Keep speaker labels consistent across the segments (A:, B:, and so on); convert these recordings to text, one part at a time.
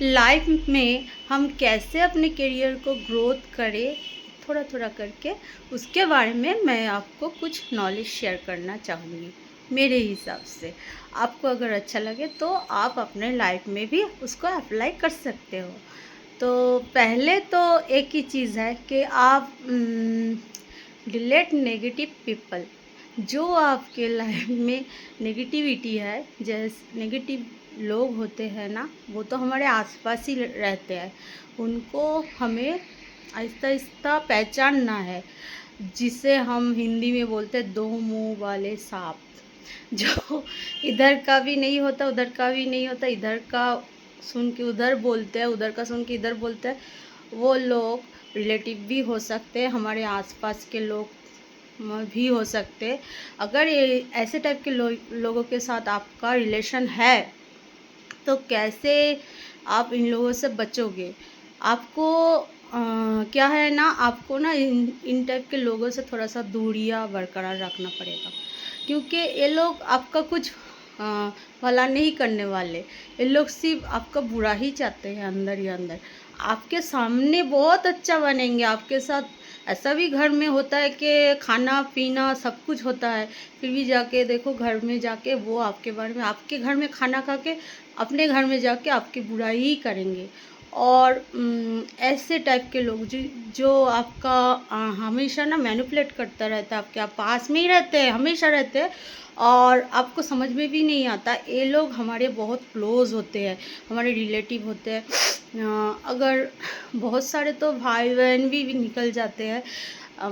A: Life में हम कैसे अपने करियर को ग्रोथ करें थोड़ा थोड़ा करके, उसके बारे में मैं आपको कुछ नॉलेज शेयर करना चाहूँगी। मेरे हिसाब से आपको अगर अच्छा लगे तो आप अपने लाइफ में भी उसको अप्लाई कर सकते हो। तो पहले तो एक ही चीज़ है कि आप डिलीट नेगेटिव पीपल। जो आपके लाइफ में नेगेटिविटी है, जैसे नेगेटिव लोग होते हैं ना, वो तो हमारे आसपास ही रहते हैं। उनको हमें आहिस्ता आहिस्ता पहचानना है, जिसे हम हिंदी में बोलते हैं दो मुंह वाले सांप। जो इधर का भी नहीं होता, उधर का भी नहीं होता, इधर का सुन के उधर बोलते हैं, उधर का सुन के इधर बोलते हैं। वो लोग रिलेटिव भी हो सकते हैं, हमारे आसपास के लोग भी हो सकते हैं। अगर ये ऐसे टाइप के लोगों के साथ आपका रिलेशन है, तो कैसे आप इन लोगों से बचोगे? आपको क्या है ना, आपको ना इन टाइप के लोगों से थोड़ा सा दूरियां बरकरार रखना पड़ेगा, क्योंकि ये लोग आपका कुछ भला नहीं करने वाले। ये लोग सिर्फ आपका बुरा ही चाहते हैं अंदर ही अंदर। आपके सामने बहुत अच्छा बनेंगे, आपके साथ ऐसा भी घर में होता है कि खाना पीना सब कुछ होता है, फिर भी जाके देखो घर में जाके वो आपके बारे में, आपके घर में खाना खा के अपने घर में जाके आपकी बुराई ही करेंगे। और ऐसे टाइप के लोग जो आपका हमेशा ना मैनिपुलेट करता रहता है, आपके आप पास में ही रहते हैं, हमेशा रहते हैं, और आपको समझ में भी नहीं आता। ये लोग हमारे बहुत क्लोज होते हैं, हमारे रिलेटिव होते हैं। अगर बहुत सारे तो भाई बहन भी निकल जाते हैं,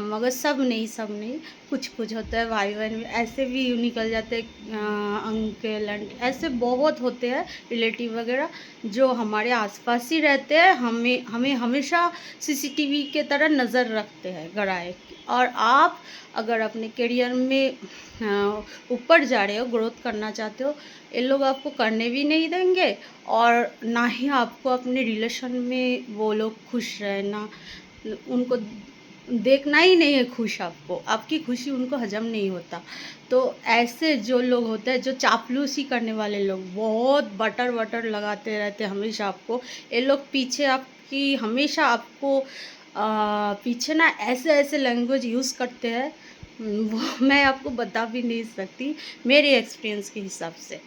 A: मगर सब नहीं, कुछ कुछ होता है भाई बहन ऐसे भी निकल जाते हैं। अंकल आंटी ऐसे बहुत होते हैं रिलेटिव वगैरह, जो हमारे आसपास ही रहते हैं, हमें हमें हमेशा सीसीटीवी के तरह नज़र रखते हैं गड़ाए। और आप अगर अपने करियर में ऊपर जा रहे हो, ग्रोथ करना चाहते हो, ये लोग आपको करने भी नहीं देंगे, और ना ही आपको अपने रिलेशन में वो लोग खुश रहना, उनको देखना ही नहीं है खुश। आपको आपकी खुशी उनको हजम नहीं होता। तो ऐसे जो लोग होते हैं, जो चापलूसी करने वाले लोग, बहुत बटर वटर लगाते रहते हैं हमेशा आपको, ये लोग पीछे आपकी हमेशा आपको पीछे ना ऐसे ऐसे लैंग्वेज यूज़ करते हैं, वो मैं आपको बता भी नहीं सकती मेरे एक्सपीरियंस के हिसाब से।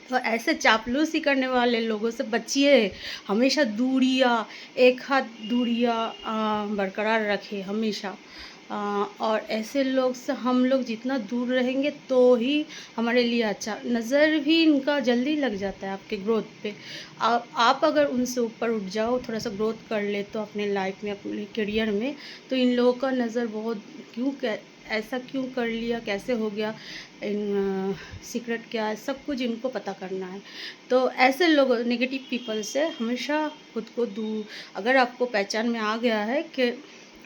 A: तो ऐसे चापलूसी करने वाले लोगों से बचिए, हमेशा दूरियां, एक हाथ दूरियां बरकरार रखें हमेशा। और ऐसे लोग से हम लोग जितना दूर रहेंगे तो ही हमारे लिए अच्छा। नज़र भी इनका जल्दी लग जाता है आपके ग्रोथ पे। आप अगर उनसे ऊपर उठ जाओ, थोड़ा सा ग्रोथ कर ले तो अपने लाइफ में, अपने करियर में, तो इन लोगों का नज़र बहुत ऐसा क्यों कर लिया, कैसे हो गया, इन सीक्रेट क्या है, सब कुछ इनको पता करना है। तो ऐसे लोग, नेगेटिव पीपल से हमेशा खुद को दूर, अगर आपको पहचान में आ गया है कि,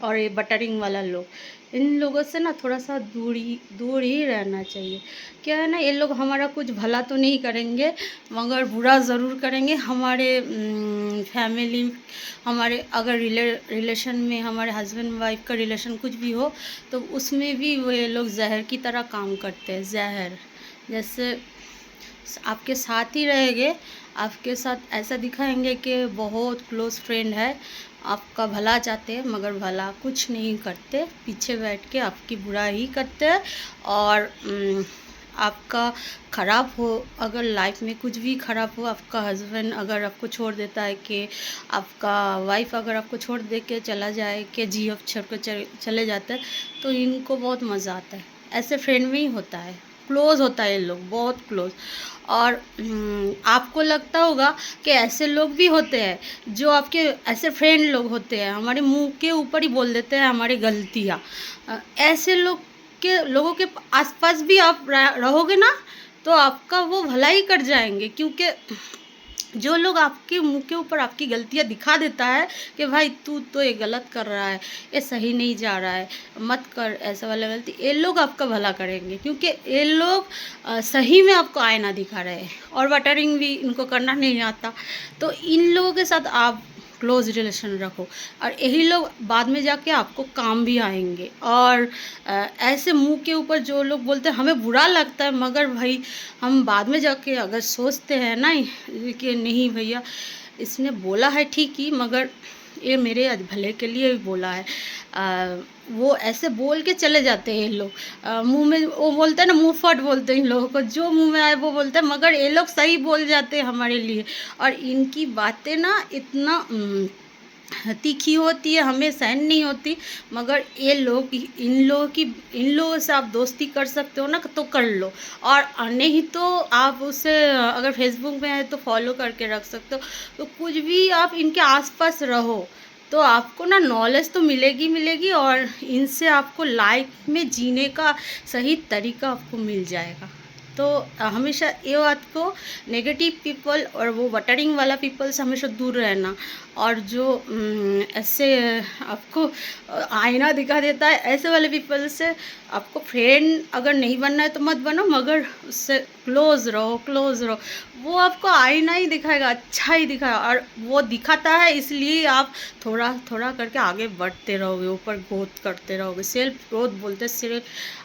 A: और ये बटरिंग वाला लोग, इन लोगों से ना थोड़ा सा दूर ही रहना चाहिए। क्या है ना, ये लोग हमारा कुछ भला तो नहीं करेंगे, मगर बुरा ज़रूर करेंगे। हमारे फैमिली, हमारे अगर रिलेशन में हमारे हस्बैंड वाइफ का रिलेशन कुछ भी हो, तो उसमें भी वो ये लोग जहर की तरह काम करते हैं। जहर जैसे आपके साथ ही रहेंगे, आपके साथ ऐसा दिखाएंगे कि बहुत क्लोज फ्रेंड है, आपका भला चाहते हैं, मगर भला कुछ नहीं करते, पीछे बैठ के आपकी बुराई ही करते हैं। और आपका ख़राब हो, अगर लाइफ में कुछ भी ख़राब हो, आपका हस्बैंड अगर आपको छोड़ देता है, कि आपका वाइफ अगर आपको छोड़ दे के चला जाए, कि जी अब छोड़ कर चले जाते हैं, तो इनको बहुत मज़ा आता है। ऐसे फ्रेंड में ही होता है, क्लोज़ होता है ये लोग, बहुत क्लोज़। और आपको लगता होगा कि ऐसे लोग भी होते हैं, जो आपके ऐसे फ्रेंड लोग होते हैं, हमारे मुंह के ऊपर ही बोल देते हैं हमारी गलतियाँ। ऐसे लोगों के आसपास भी आप रहोगे ना, तो आपका वो भला ही कर जाएंगे, क्योंकि जो लोग आपके मुंह के ऊपर आपकी गलतियां दिखा देता है कि भाई तू तो ये गलत कर रहा है, ये सही नहीं जा रहा है, मत कर ऐसा वाला गलती, ये लोग आपका भला करेंगे, क्योंकि ये लोग सही में आपको आईना दिखा रहे हैं, और बटरिंग भी इनको करना नहीं आता। तो इन लोगों के साथ आप क्लोज रिलेशन रखो, और यही लोग बाद में जाके आपको काम भी आएंगे। और ऐसे मुंह के ऊपर जो लोग बोलते हैं, हमें बुरा लगता है, मगर भाई हम बाद में जाके अगर सोचते हैं ना कि नहीं भैया, इसने बोला है ठीक ही, मगर ये मेरे भले के लिए भी बोला है। वो ऐसे बोल के चले जाते हैं ये लोग। मुँह में वो बोलते हैं ना, मुँह फट बोलते हैं इन लोगों को, जो मुँह में आए वो बोलते हैं, मगर ये लोग सही बोल जाते हैं हमारे लिए। और इनकी बातें ना इतना तीखी होती है, हमें सहन नहीं होती। मगर ये लोग, इन लोगों से आप दोस्ती कर सकते हो ना तो कर लो। और नहीं तो आप उसे अगर फेसबुक में है तो फॉलो करके रख सकते हो। तो कुछ भी आप इनके आसपास रहो तो आपको ना नॉलेज तो मिलेगी मिलेगी, और इनसे आपको लाइफ में जीने का सही तरीका आपको मिल जाएगा। तो हमेशा ये बात को, नेगेटिव पीपल और वो वटरिंग वाला पीपल से हमेशा दूर रहना। और जो ऐसे आपको आईना दिखा देता है, ऐसे वाले पीपल से आपको फ्रेंड अगर नहीं बनना है तो मत बनो, मगर उससे क्लोज रहो, क्लोज रहो। वो आपको आईना ही दिखाएगा, अच्छा ही दिखाएगा, और वो दिखाता है इसलिए आप थोड़ा थोड़ा करके आगे बढ़ते रहोगे, ऊपर ग्रोथ करते रहोगे। सेल्फ ग्रोथ बोलते हैं, सिर्फ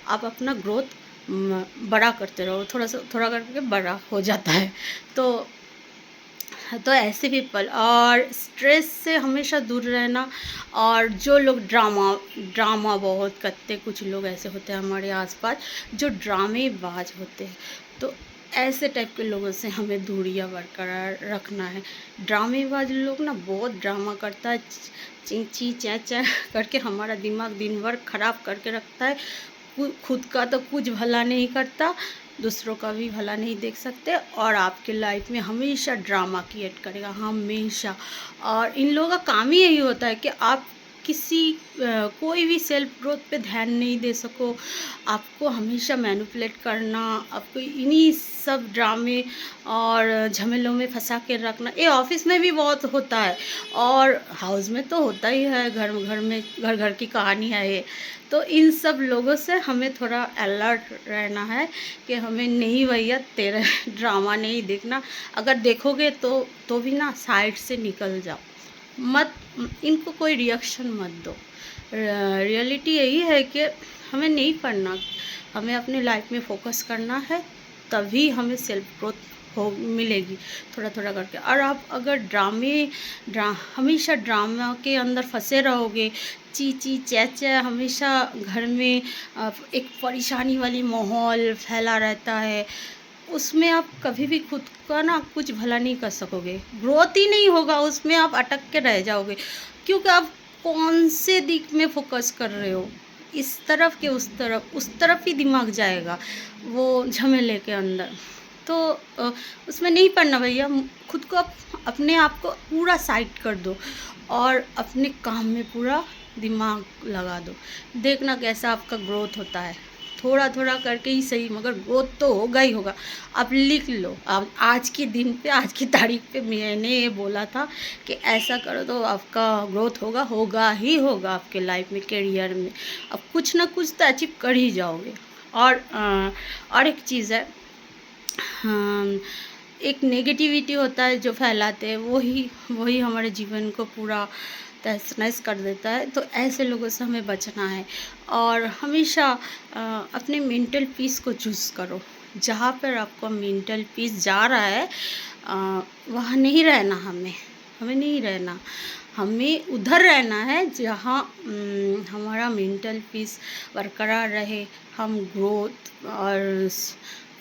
A: आप अपना ग्रोथ बड़ा करते रहो, थोड़ा सा थोड़ा करके बड़ा हो जाता है। तो ऐसे पीपल और स्ट्रेस से हमेशा दूर रहना। और जो लोग ड्रामा बहुत करते, कुछ लोग ऐसे होते हैं हमारे आसपास जो ड्रामेबाज होते हैं, तो ऐसे टाइप के लोगों से हमें दूरियां बरकरार रखना है। ड्रामेबाज लोग ना बहुत ड्रामा करता है, ची चै चै करके हमारा दिमाग दिन भर ख़राब करके रखता है। खुद का तो कुछ भला नहीं करता, दूसरों का भी भला नहीं देख सकते, और आपके लाइफ में हमेशा ड्रामा क्रिएट करेगा, हमेशा। और इन लोगों का काम ही यही होता है कि आप कोई भी सेल्फ ग्रोथ पे ध्यान नहीं दे सको, आपको हमेशा मैनिपुलेट करना, आपको इन्हीं सब ड्रामे और झमेलों में फंसा के रखना। ये ऑफिस में भी बहुत होता है, और हाउस में तो होता ही है, घर घर में, घर घर की कहानी है ये। तो इन सब लोगों से हमें थोड़ा अलर्ट रहना है कि हमें नहीं भैया, तेरा ड्रामा नहीं देखना। अगर देखोगे तो भी ना साइड से निकल जाओ, मत, इनको कोई रिएक्शन मत दो। रियलिटी यही है कि हमें नहीं पढ़ना, हमें अपने लाइफ में फोकस करना है, तभी हमें सेल्फ ग्रोथ हो मिलेगी, थोड़ा थोड़ा करके। और आप अगर हमेशा ड्रामा के अंदर फंसे रहोगे, ची चै चै हमेशा घर में एक परेशानी वाली माहौल फैला रहता है, उसमें आप कभी भी खुद का ना कुछ भला नहीं कर सकोगे, ग्रोथ ही नहीं होगा, उसमें आप अटक के रह जाओगे। क्योंकि आप कौन से दिक में फोकस कर रहे हो, इस तरफ के उस तरफ ही दिमाग जाएगा वो झमेले के अंदर। तो उसमें नहीं पढ़ना भैया, खुद को अपने आप को पूरा साइड कर दो और अपने काम में पूरा दिमाग लगा दो, देखना कैसा आपका ग्रोथ होता है। थोड़ा थोड़ा करके ही सही, मगर ग्रोथ तो होगा ही होगा। आप लिख लो, अब आज के दिन पे, आज की तारीख पे मैंने ये बोला था कि ऐसा करो तो आपका ग्रोथ होगा ही होगा आपके लाइफ में, करियर में। अब कुछ ना कुछ तो अचीव कर ही जाओगे। और एक चीज़ है, हाँ, एक नेगेटिविटी होता है जो फैलाते हैं, वही हमारे जीवन को पूरा तहस नहस कर देता है। तो ऐसे लोगों से हमें बचना है, और हमेशा अपने मेंटल पीस को चूज़ करो। जहाँ पर आपको मेंटल पीस जा रहा है वहाँ नहीं रहना, हमें नहीं रहना, हमें उधर रहना है जहाँ हमारा मेंटल पीस बरकरार रहे, हम ग्रोथ और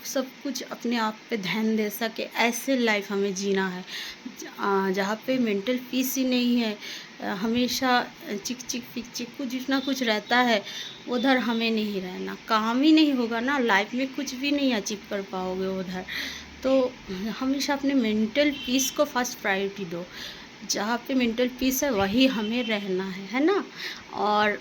A: सब कुछ अपने आप पे ध्यान दे सके। ऐसे लाइफ हमें जीना है जहाँ पे मेंटल पीस ही नहीं है, हमेशा चिक चिक पिक चिक कुछ ना कुछ रहता है, उधर हमें नहीं रहना। काम ही नहीं होगा ना, लाइफ में कुछ भी नहीं अचीव कर पाओगे उधर। तो हमेशा अपने मेंटल पीस को फर्स्ट प्रायोरिटी दो, जहाँ पे मेंटल पीस है वही हमें रहना है ना। और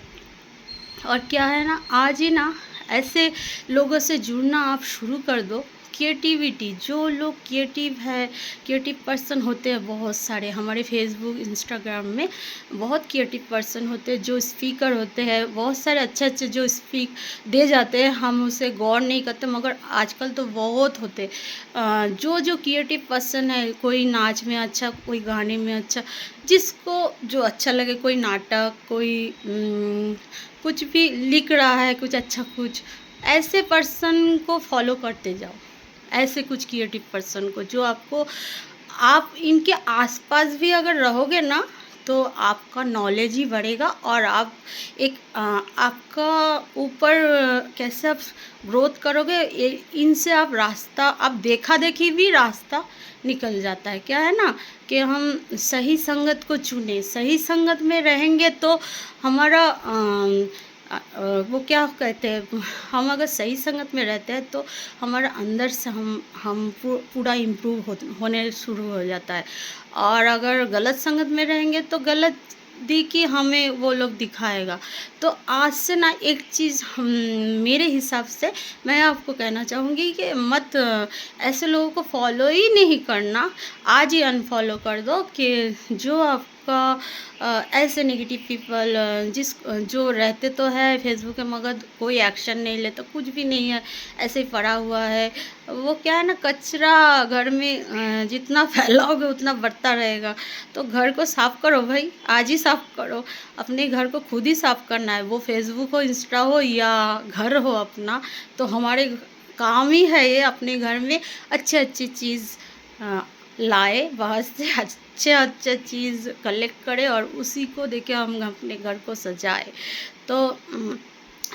A: क्या है ना, आज ही ना ऐसे लोगों से जुड़ना आप शुरू कर दो। क्रिएटिविटी, जो लोग क्रिएटिव पर्सन होते हैं बहुत सारे, हमारे फेसबुक इंस्टाग्राम में बहुत क्रिएटिव पर्सन होते हैं, जो स्पीकर होते हैं बहुत सारे अच्छे अच्छे, जो स्पीक दे जाते हैं, हम उसे गौर नहीं करते, मगर आजकल तो बहुत होते जो क्रिएटिव पर्सन है। कोई नाच में अच्छा, कोई गाने में अच्छा, जिसको जो अच्छा लगे, कोई नाटक, कोई कुछ भी लिख रहा है, कुछ अच्छा, कुछ ऐसे पर्सन को फॉलो करते जाओ, ऐसे कुछ क्रिएटिव पर्सन को जो आपको आप इनके आसपास भी अगर रहोगे ना तो आपका नॉलेज ही बढ़ेगा और आप आपका ऊपर कैसे आप ग्रोथ करोगे, इनसे आप रास्ता, आप देखा देखी भी रास्ता निकल जाता है। क्या है ना कि हम सही संगत को चुने, सही संगत में रहेंगे तो हमारा वो क्या कहते हैं, हम अगर सही संगत में रहते हैं तो हमारा अंदर से हम पूरा इम्प्रूव होने शुरू हो जाता है। और अगर गलत संगत में रहेंगे तो गलत दिखी हमें वो लोग दिखाएगा। तो आज से ना एक चीज़ हम, मेरे हिसाब से मैं आपको कहना चाहूँगी कि मत ऐसे लोगों को फॉलो ही नहीं करना। आज ही अनफॉलो कर दो कि जो आपका ऐसे नेगेटिव पीपल जो रहते तो है फेसबुक पे मगर कोई एक्शन नहीं लेते, कुछ भी नहीं है, ऐसे ही पड़ा हुआ है। वो क्या है ना, कचरा घर में जितना फैलाओगे उतना बढ़ता रहेगा। तो घर को साफ करो भाई, आज ही साफ करो। अपने घर को खुद ही साफ करना है, वो फेसबुक हो, इंस्टा हो या घर हो अपना, तो हमारे काम ही है ये अपने घर में अच्छी अच्छी चीज़ लाए, बाहर से अच्छे चीज़ कलेक्ट करें और उसी को देके हम अपने घर को सजाए। तो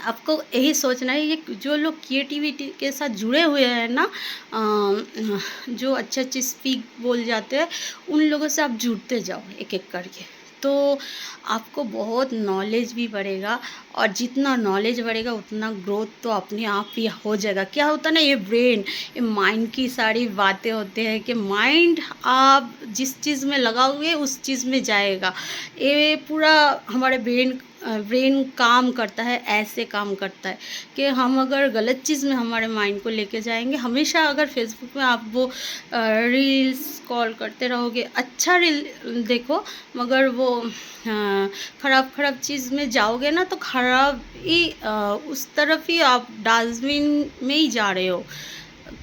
A: आपको यही सोचना है, ये जो लोग क्रिएटिविटी के साथ जुड़े हुए हैं ना, जो अच्छे अच्छे स्पीक बोल जाते हैं, उन लोगों से आप जुड़ते जाओ एक एक करके, तो आपको बहुत नॉलेज भी बढ़ेगा। और जितना नॉलेज बढ़ेगा उतना ग्रोथ तो अपने आप ही हो जाएगा। क्या होता है ना, ये ब्रेन, ये माइंड की सारी बातें होते हैं कि माइंड आप जिस चीज़ में लगाओगे उस चीज़ में जाएगा। ये पूरा हमारे ब्रेन काम करता है, ऐसे काम करता है कि हम अगर गलत चीज़ में हमारे माइंड को लेके जाएंगे, हमेशा अगर फेसबुक में आप वो रील्स स्क्रॉल करते रहोगे, अच्छा रील देखो मगर वो ख़राब ख़राब चीज़ में जाओगे ना तो ख़राब ही उस तरफ ही आप डास्टबिन में ही जा रहे हो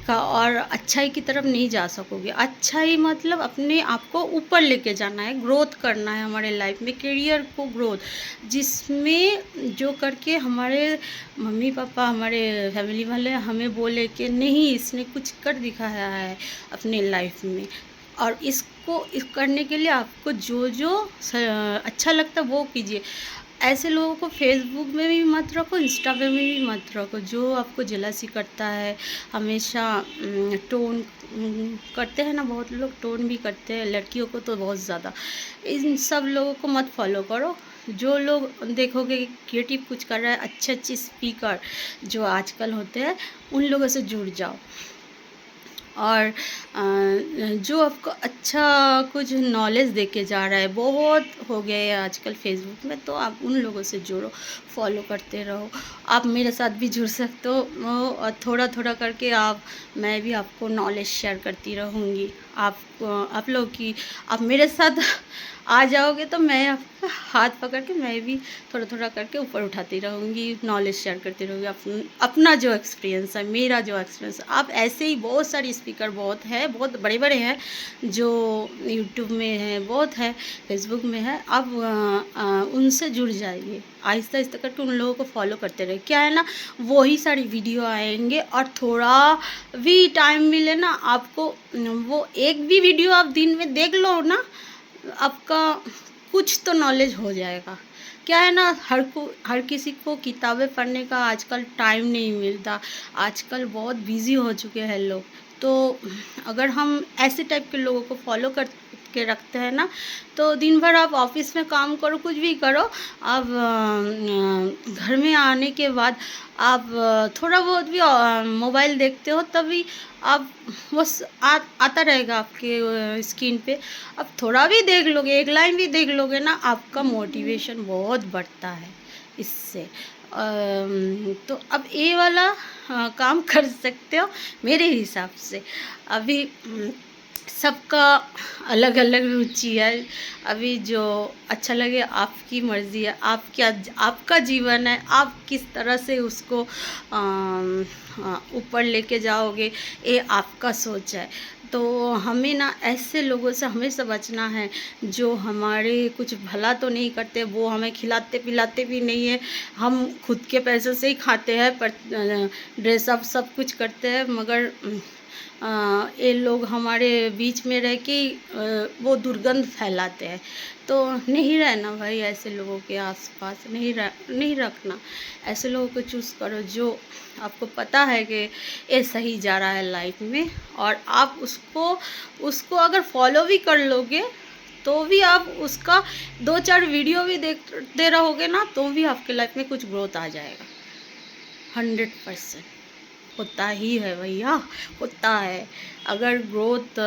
A: और अच्छाई की तरफ नहीं जा सकोगे। अच्छाई मतलब अपने आप को ऊपर लेके जाना है, ग्रोथ करना है हमारे लाइफ में, करियर को ग्रोथ, जिसमें जो करके हमारे मम्मी पापा, हमारे फैमिली वाले हमें बोले कि नहीं इसने कुछ कर दिखाया है अपने लाइफ में। और इसको करने के लिए आपको जो जो अच्छा लगता है वो कीजिए। ऐसे लोगों को फेसबुक में भी मत रखो, इंस्टा पे भी मत रखो, जो आपको जेलसी करता है, हमेशा टोन करते हैं ना, बहुत लोग टोन भी करते हैं, लड़कियों को तो बहुत ज़्यादा। इन सब लोगों को मत फॉलो करो। जो लोग देखोगे क्रिएटिव कुछ कर रहा है, अच्छे अच्छे स्पीकर जो आजकल होते हैं, उन लोगों से जुड़ जाओ। और जो आपको अच्छा कुछ नॉलेज देके जा रहा है, बहुत हो गया है आजकल फेसबुक में, तो आप उन लोगों से जुड़ो, फॉलो करते रहो। आप मेरे साथ भी जुड़ सकते हो और थोड़ा थोड़ा करके मैं भी आपको नॉलेज शेयर करती रहूँगी। आप लोग की आप मेरे साथ आ जाओगे तो मैं आपका हाथ पकड़ के मैं भी थोड़ा थोड़ा करके ऊपर उठाती रहूँगी, नॉलेज शेयर करती रहूँगी, अपना जो एक्सपीरियंस है, मेरा जो एक्सपीरियंस। आप ऐसे ही बहुत सारी स्पीकर बहुत है, बहुत बड़े बड़े हैं जो यूट्यूब में है, बहुत है फेसबुक में है। आप उनसे जुड़ जाइए, आहिस्ता आहिस्ता करके उन लोगों को फॉलो करते रहिए। क्या है ना, वही सारी वीडियो आएंगे और थोड़ा भी टाइम मिले ना आपको, वो एक भी वीडियो आप दिन में देख लो ना, आपका कुछ तो नॉलेज हो जाएगा। क्या है ना, हर किसी को किताबें पढ़ने का आजकल टाइम नहीं मिलता, आजकल बहुत बिजी हो चुके हैं लोग। तो अगर हम ऐसे टाइप के लोगों को फॉलो कर के रखते हैं ना, तो दिन भर आप ऑफिस में काम करो, कुछ भी करो, आप घर में आने के बाद आप थोड़ा बहुत भी मोबाइल देखते हो, तभी आप वो आता रहेगा आपके स्क्रीन पे। अब थोड़ा भी देख लोगे, एक लाइन भी देख लोगे ना, आपका मोटिवेशन बहुत बढ़ता है इससे। तो अब ये वाला काम कर सकते हो मेरे हिसाब से। अभी सबका अलग अलग रुचि है, अभी जो अच्छा लगे, आपकी मर्ज़ी है, आपका जीवन है, आप किस तरह से उसको ऊपर लेके जाओगे, ये आपका सोच है। तो हमें ना ऐसे लोगों से हमेशा बचना है जो हमारे कुछ भला तो नहीं करते, वो हमें खिलाते पिलाते भी नहीं है, हम खुद के पैसे से ही खाते हैं, पर ड्रेसअप सब कुछ करते हैं, मगर ये लोग हमारे बीच में रह के वो दुर्गंध फैलाते हैं। तो नहीं रहना भाई ऐसे लोगों के आसपास, नहीं रखना। ऐसे लोगों को चूज़ करो जो आपको पता है कि ये सही जा रहा है लाइफ में, और आप उसको उसको अगर फॉलो भी कर लोगे तो भी आप उसका 2-4 वीडियो भी देखते रहोगे ना, तो भी आपके लाइफ में कुछ ग्रोथ आ जाएगा। 100% होता ही है भैया, होता है। अगर ग्रोथ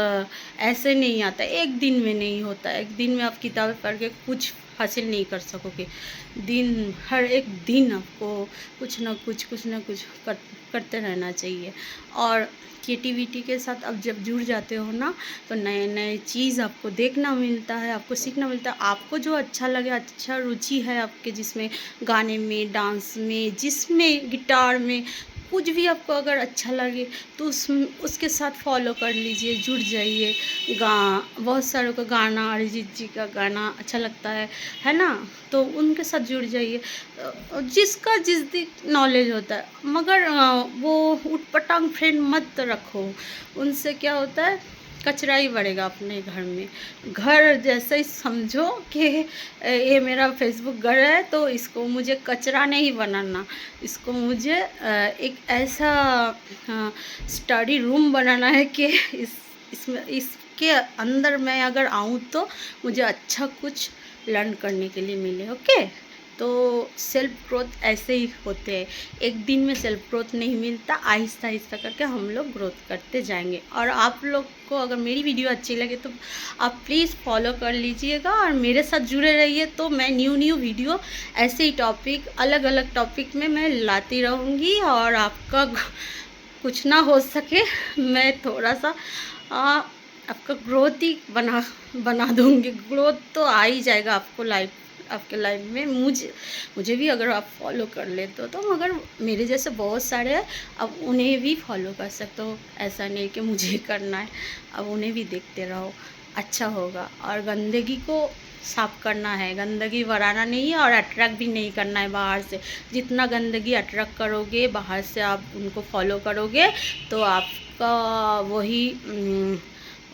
A: ऐसे नहीं आता, एक दिन में नहीं होता। एक दिन में आप किताबें पढ़ के कुछ हासिल नहीं कर सकोगे। हर एक दिन आपको कुछ ना कुछ करते रहना चाहिए। और क्रिएटिविटी के साथ अब जब जुड़ जाते हो ना, तो नए नए चीज़ आपको देखना मिलता है, आपको सीखना मिलता है। आपको जो अच्छा लगे, अच्छा रुचि है आपके जिसमें, गाने में, डांस में, जिसमें गिटार में, कुछ भी आपको अगर अच्छा लगे तो उसके साथ फॉलो कर लीजिए, जुड़ जाइए। बहुत सारों का गाना, अरिजीत जी का गाना अच्छा लगता है ना, तो उनके साथ जुड़ जाइए। जिसका जिस दी नॉलेज होता है, मगर वो उटपटांग फ्रेंड मत रखो। उनसे क्या होता है, कचरा ही बढ़ेगा अपने घर में। घर जैसे ही समझो कि ये मेरा फेसबुक घर है, तो इसको मुझे कचरा नहीं बनाना, इसको मुझे एक ऐसा स्टडी रूम बनाना है कि इसके अंदर मैं अगर आऊँ तो मुझे अच्छा कुछ लर्न करने के लिए मिले। ओके, तो सेल्फ ग्रोथ ऐसे ही होते हैं। एक दिन में सेल्फ ग्रोथ नहीं मिलता, आहिस्ता आहिस्ता करके हम लोग ग्रोथ करते जाएंगे। और आप लोग को अगर मेरी वीडियो अच्छी लगे तो आप प्लीज़ फॉलो कर लीजिएगा और मेरे साथ जुड़े रहिए। तो मैं न्यू वीडियो ऐसे ही टॉपिक, अलग अलग टॉपिक में मैं लाती रहूँगी, और आपका कुछ ना हो सके, मैं थोड़ा सा आपका ग्रोथ ही बना दूँगी। ग्रोथ तो आ ही जाएगा आपके लाइफ में। मुझे भी अगर आप फॉलो कर लेते हो तो, मगर मेरे जैसे बहुत सारे हैं, अब उन्हें भी फॉलो कर सकते हो। ऐसा नहीं कि मुझे करना है, अब उन्हें भी देखते रहो, अच्छा होगा। और गंदगी को साफ करना है, गंदगी बढ़ाना नहीं है, और अट्रैक्ट भी नहीं करना है बाहर से। जितना गंदगी अट्रैक्ट करोगे बाहर से, आप उनको फॉलो करोगे, तो आपका वही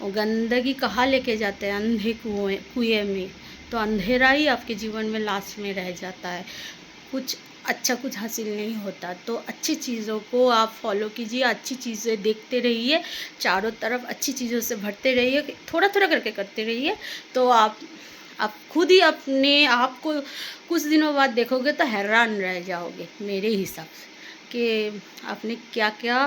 A: गंदगी कहाँ लेके जाते हैं, अंधे कुएं में। तो अंधेरा ही आपके जीवन में लास्ट में रह जाता है, कुछ अच्छा कुछ हासिल नहीं होता। तो अच्छी चीज़ों को आप फॉलो कीजिए, अच्छी चीज़ें देखते रहिए, चारों तरफ अच्छी चीज़ों से भरते रहिए, थोड़ा थोड़ा करके करते रहिए। तो आप खुद ही अपने आप को कुछ दिनों बाद देखोगे तो हैरान रह जाओगे मेरे हिसाब से, कि आपने क्या क्या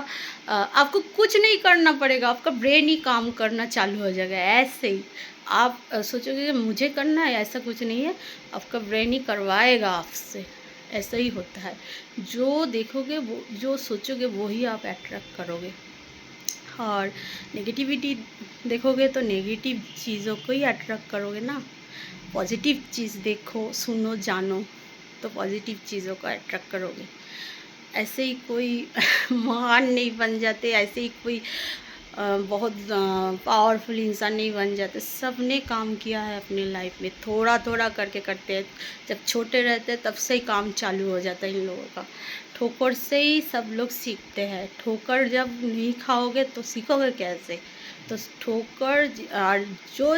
A: आपको कुछ नहीं करना पड़ेगा, आपका ब्रेन ही काम करना चालू हो जाएगा। ऐसे ही आप सोचोगे कि मुझे करना है, ऐसा कुछ नहीं है, आपका ब्रेन ही करवाएगा आपसे। ऐसा ही होता है, जो देखोगे वो, जो सोचोगे वो ही आप अट्रैक्ट करोगे। और नेगेटिविटी देखोगे तो नेगेटिव चीज़ों को ही अट्रैक्ट करोगे ना। पॉजिटिव चीज़ देखो, सुनो, जानो, तो पॉजिटिव चीज़ों को अट्रैक्ट करोगे। ऐसे ही कोई महान नहीं बन जाते, ऐसे ही कोई बहुत पावरफुल इंसान नहीं बन जाते। सब ने काम किया है अपनी लाइफ में, थोड़ा थोड़ा करके करते हैं। जब छोटे रहते हैं तब से ही काम चालू हो जाता है इन लोगों का। ठोकर से ही सब लोग सीखते हैं। ठोकर जब नहीं खाओगे तो सीखोगे कैसे? तो ठोकर और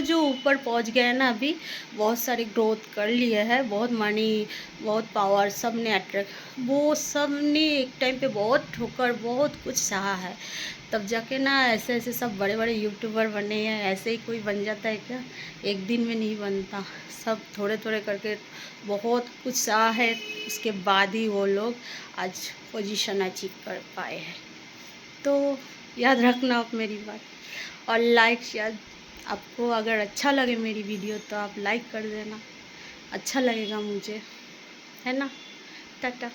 A: जो ऊपर पहुंच गए ना, अभी बहुत सारे ग्रोथ कर लिए हैं, बहुत मनी, बहुत पावर, सब ने अट्रैक्ट, वो सब ने एक टाइम पे बहुत ठोकर, बहुत कुछ सहा है, तब जाके ना ऐसे ऐसे सब बड़े बड़े यूट्यूबर बने हैं। ऐसे ही कोई बन जाता है क्या? एक दिन में नहीं बनता, सब थोड़े थोड़े करके बहुत कुछ सहा है, उसके बाद ही वो लोग आज पोजीशन अचीव कर पाए हैं। तो याद रखना आप मेरी बात, और लाइक शेयर, आपको अगर अच्छा लगे मेरी वीडियो तो आप लाइक कर देना, अच्छा लगेगा मुझे, है ना। टाटा।